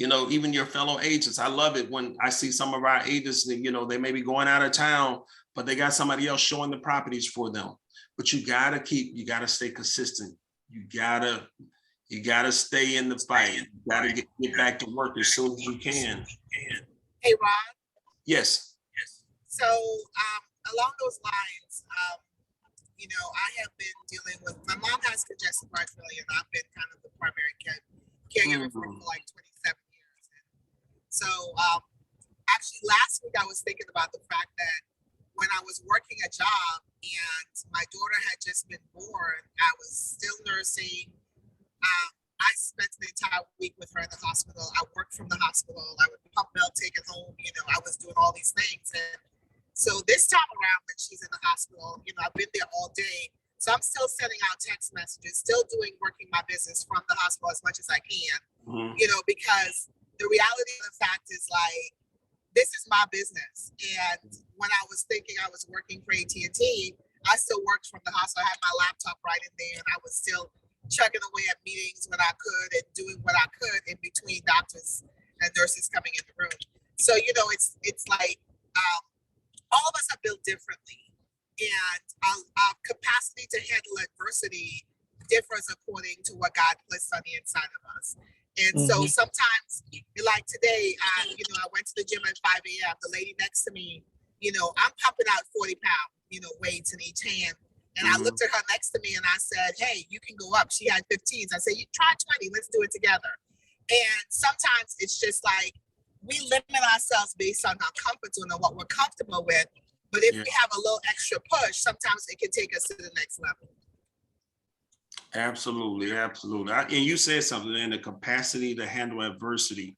Even your fellow agents. I love it when I see some of our agents that, they may be going out of town, but they got somebody else showing the properties for them. But you gotta stay consistent. You gotta stay in the fight. You gotta get back to work as soon as you can. Hey, Rob. Yes. So along those lines, I have been dealing with, my mom has congestive heart failure, and I've been kind of the primary caregiver for like 27 years. So actually last week I was thinking about the fact that when I was working a job and my daughter had just been born, I was still nursing. I spent the entire week with her in the hospital. I worked from the hospital. I would pump milk, take it home. I was doing all these things. And so this time around when she's in the hospital, I've been there all day. So I'm still sending out text messages, still working my business from the hospital as much as I can, because the reality of the fact is like, this is my business. And when I was thinking I was working for AT&T, I still worked from the hospital. I had my laptop right in there and I was still chugging away at meetings when I could and doing what I could in between doctors and nurses coming in the room. So, it's like all of us are built differently, and our capacity to handle adversity differs according to what God placed on the inside of us. And so sometimes, like today, I went to the gym at 5 a.m. The lady next to me, I'm pumping out 40 pound, weights in each hand. And I looked at her next to me and I said, hey, you can go up. She had 15s. I said, you try 20, let's do it together. And sometimes it's just like, we limit ourselves based on our comfort zone and what we're comfortable with. But if we have a little extra push, sometimes it can take us to the next level. Absolutely, absolutely. And you said something in the capacity to handle adversity.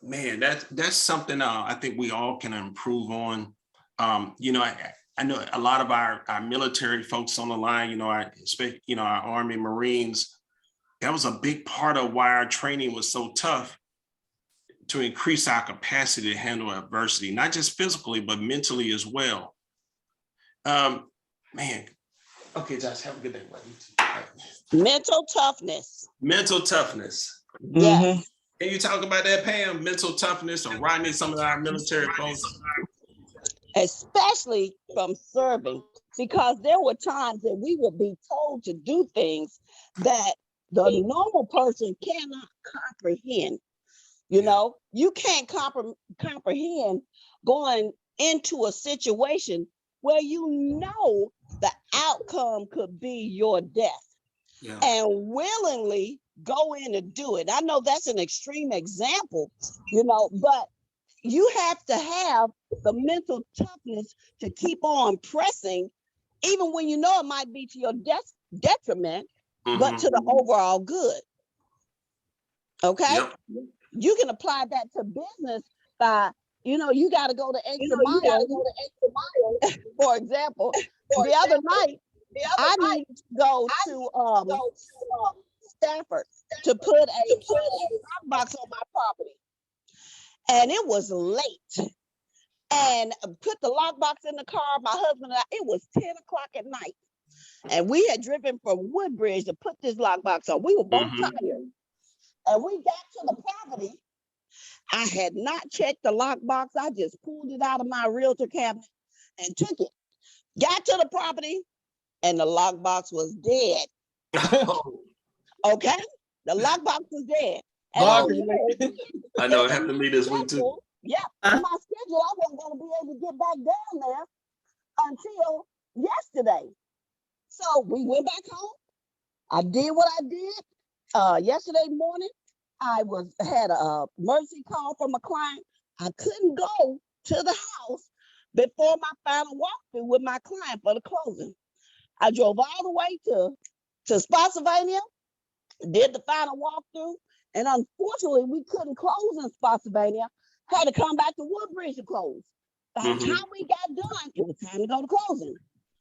Man, that's something I think we all can improve on. I know a lot of our military folks on the line, I expect, our Army Marines, that was a big part of why our training was so tough, to increase our capacity to handle adversity, not just physically, but mentally as well. Man, okay, Josh, have a good day, buddy. Mental toughness. Mental toughness. Yes. Can you talk about that, Pam? Mental toughness, or Rodney, some of our military folks? Especially from serving, because there were times that we would be told to do things that the normal person cannot comprehend. You can't comprehend going into a situation where the outcome could be your death, and willingly go in and do it. I know that's an extreme example, but you have to have the mental toughness to keep on pressing, even when it might be to your detriment, but to the overall good. Okay? Yep. You can apply that to business by, you know, you got to go the extra mile. For example, the other night, I needed to go to Stafford to put a box on my property, and it was late. And put the lockbox in the car. My husband and I, it was 10 o'clock at night. And we had driven from Woodbridge to put this lockbox on. We were both tired. And we got to the property. I had not checked the lockbox. I just pulled it out of my realtor cabinet and took it. Got to the property, and the lockbox was dead. Okay? The lockbox was dead. And I know it happened to me this week too. Yeah, in my schedule, I wasn't going to be able to get back down there until yesterday. So we went back home. I did what I did. Yesterday morning, I had a emergency call from a client. I couldn't go to the house before my final walkthrough with my client for the closing. I drove all the way to Spotsylvania, did the final walkthrough, and unfortunately, we couldn't close in Spotsylvania. Had to come back to Woodbridge to close. By the time we got done, it was time to go to closing.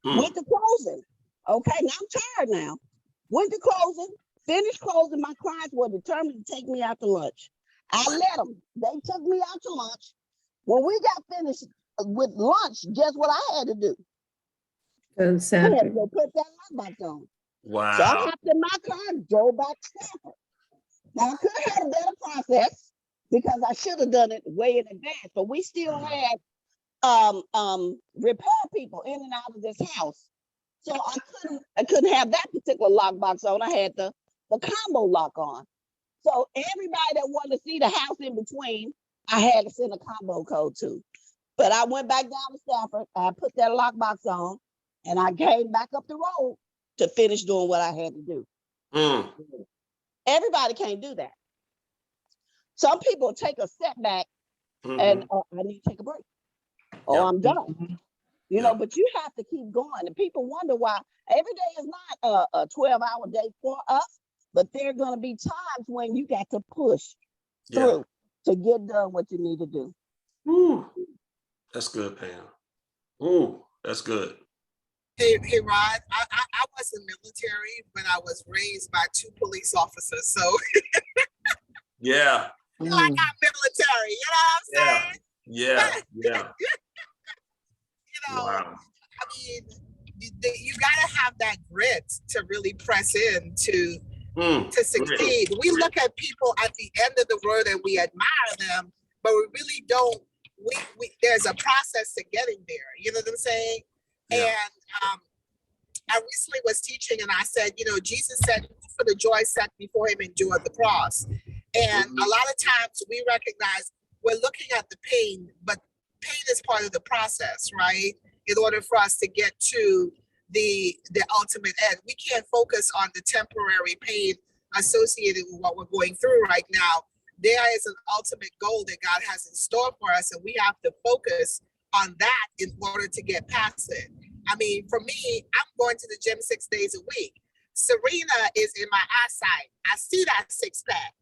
Went to closing. Okay, now I'm tired now. Went to closing, finished closing. My clients were determined to take me out to lunch. I let them. They took me out to lunch. When we got finished with lunch, guess what I had to do? I had to go put that lockbox on. Wow. So I hopped in my car and drove back to Stafford. Now I could have had a better process, because I should have done it way in advance, but we still had repair people in and out of this house. So I couldn't have that particular lockbox on. I had the combo lock on. So everybody that wanted to see the house in between, I had to send a combo code to. But I went back down to Stafford, I put that lockbox on, and I came back up the road to finish doing what I had to do. Everybody can't do that. Some people take a setback and I need to take a break. Or I'm done. You know, but you have to keep going. And people wonder why every day is not a 12-hour day for us, but there are going to be times when you got to push through to get done what you need to do. That's good, Pam. Ooh, that's good. Hey, Rod, I wasn't military, but I was raised by 2 police officers. So yeah. I got military, you know what I'm saying? Yeah. You know, wow. I mean, you gotta have that grit to really press in to succeed. We look at people at the end of the road and we admire them, but we really don't. There's a process to getting there. You know what I'm saying? Yeah. And I recently was teaching, and I said, you know, Jesus said, "For the joy set before him, endured the cross." And a lot of times we recognize we're looking at the pain, but pain is part of the process, right? In order for us to get to the ultimate end, we can't focus on the temporary pain associated with what we're going through right now. There is an ultimate goal that God has in store for us, and we have to focus on that in order to get past it. I mean, for me, I'm going to the gym 6 days a week. Serena is in my eyesight. I see that 6-pack.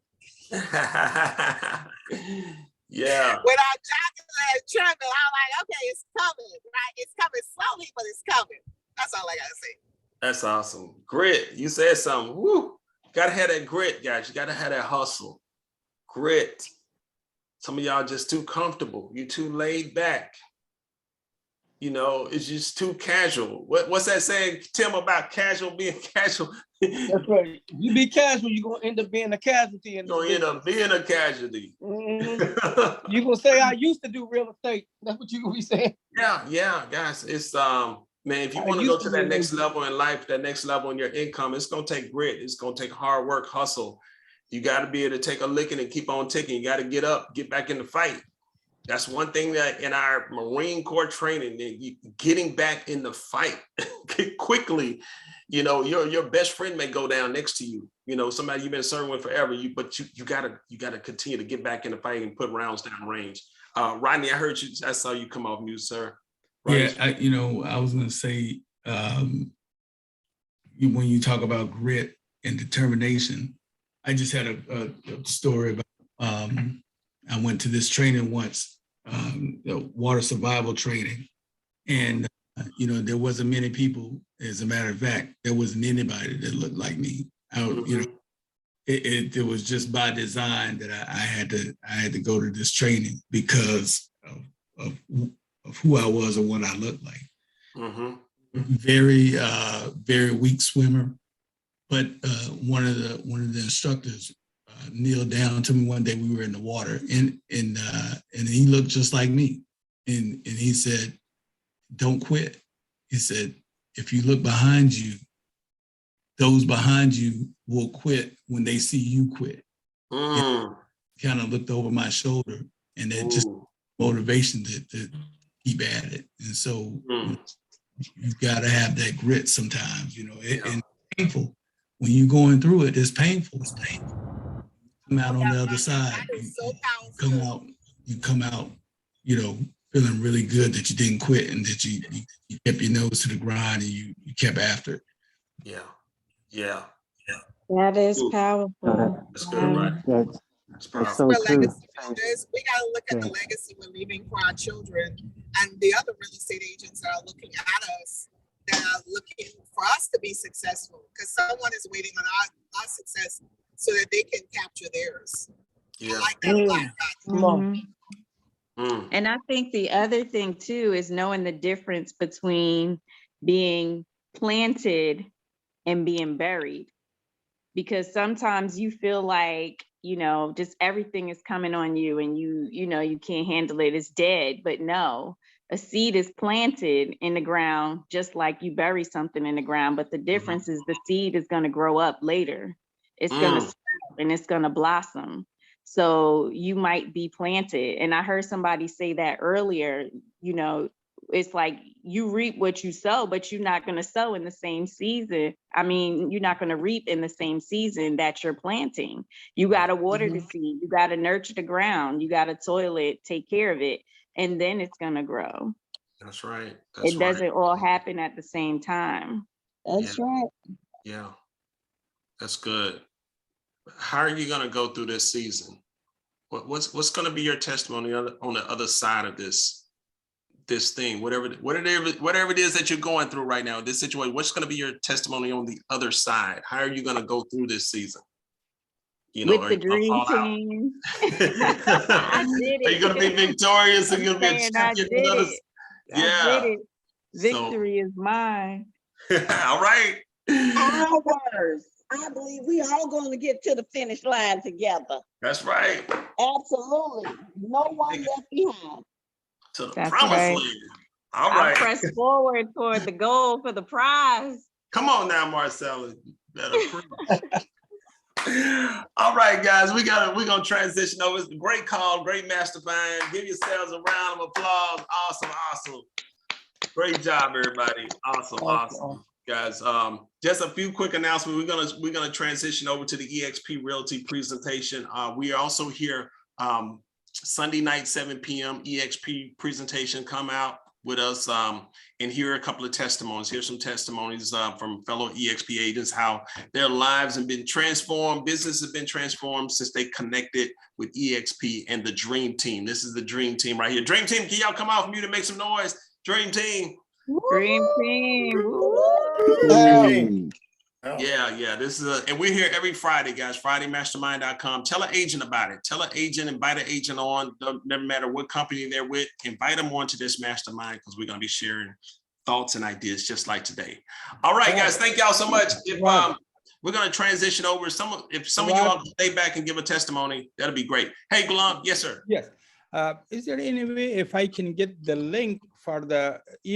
Yeah. When I jog in the treadmill, I'm like, okay, it's coming, right? It's coming slowly, but it's coming. That's all I gotta say. That's awesome. Grit. You said something. Woo. Gotta have that grit, guys. You gotta have that hustle. Grit. Some of y'all just too comfortable. You're too laid back. You know, it's just too casual. What's that saying, Tim, about casual being casual? That's right. You be casual, you're gonna end up being a casualty. You're gonna end up being a casualty. You're gonna say, I used to do real estate. That's what you're gonna be saying. Yeah, guys. It's man, if you want to go to that next level in life, that next level in your income, it's gonna take grit. It's gonna take hard work, hustle. You got to be able to take a licking and keep on ticking. You got to get up, get back in the fight. That's one thing that in our Marine Corps training, getting back in the fight quickly. You know, your best friend may go down next to you. You know, somebody you've been serving with forever. But you gotta continue to get back in the fight and put rounds down range. Rodney, I heard you. I saw you come off mute, sir. Rodney. Yeah, I was gonna say when you talk about grit and determination, I just had a story about. I went to this training once, the water survival training. And, there wasn't many people. As a matter of fact, there wasn't anybody that looked like me. It was just by design that I had to go to this training because of who I was and what I looked like. Very, very weak swimmer. But one of the instructors kneeled down to me one day. We were in the water, and he looked just like me, and he said, "Don't quit." He said, "If you look behind you, those behind you will quit when they see you quit." Kind of looked over my shoulder, and that just motivation to keep at it. And so you've got to have that grit sometimes, and it's painful. When you're going through it, it's painful. It's painful. Come out on the other side. You come out, feeling really good that you didn't quit and that you kept your nose to the grind and you kept after it. Yeah. That is powerful. That's good, right? That's so true. We got to look at the legacy we're leaving for our children and the other real estate agents that are looking at us, that are looking for us to be successful, because someone is waiting on our success so that they can capture theirs. I like that a lot. And I think the other thing too is knowing the difference between being planted and being buried. Because sometimes you feel like, just everything is coming on you and you can't handle it, it's dead. But no, a seed is planted in the ground just like you bury something in the ground. But the difference is the seed is going to grow up later. It's going to sprout and it's going to blossom. So you might be planted. And I heard somebody say that earlier, it's like you reap what you sow, but you're not going to sow in the same season. I mean, you're not going to reap in the same season that you're planting. You got to water the seed. You got to nurture the ground. You got to soil it, take care of it, and then it's going to grow. That's right. It doesn't all happen at the same time. That's right. Yeah. That's good. How are you going to go through this season? What's going to be your testimony on the other side of this thing, whatever it is that you're going through right now, this situation? What's going to be your testimony on the other side? How are you going to go through this season? With the dream team. I did it. Are you going to be victorious? Are you going to be a champion? I did it. Victory is mine. All right. Ours. I believe we all going to get to the finish line together. That's right. Absolutely. No one left behind. To the promised land. All right. I press forward toward the goal for the prize. Come on now, Marcella. All right, guys, we're gonna transition over. It's a great call, great mastermind. Give yourselves a round of applause. Awesome. Great job, everybody. Awesome. Guys, just a few quick announcements. We're gonna transition over to the Exp Realty presentation. We are also here Sunday night, 7 p.m. Exp presentation. Come out with us and hear a couple of testimonies. Here's some testimonies from fellow Exp agents, how their lives have been transformed, business has been transformed since they connected with Exp and the Dream Team. This is the Dream Team right here. Dream Team, can y'all come off mute and make some noise? Dream Team. Dream Team. Yeah. This is and we're here every Friday, guys. FridayMastermind.com. Tell an agent about it. Tell an agent, invite an agent on. No matter what company they're with, invite them on to this mastermind because we're gonna be sharing thoughts and ideas just like today. All right, guys. Thank y'all so much. If we're gonna transition over, if some of you all can stay back and give a testimony, that'll be great. Hey, Gulam. Yes, sir. Yes. Is there any way if I can get the link for the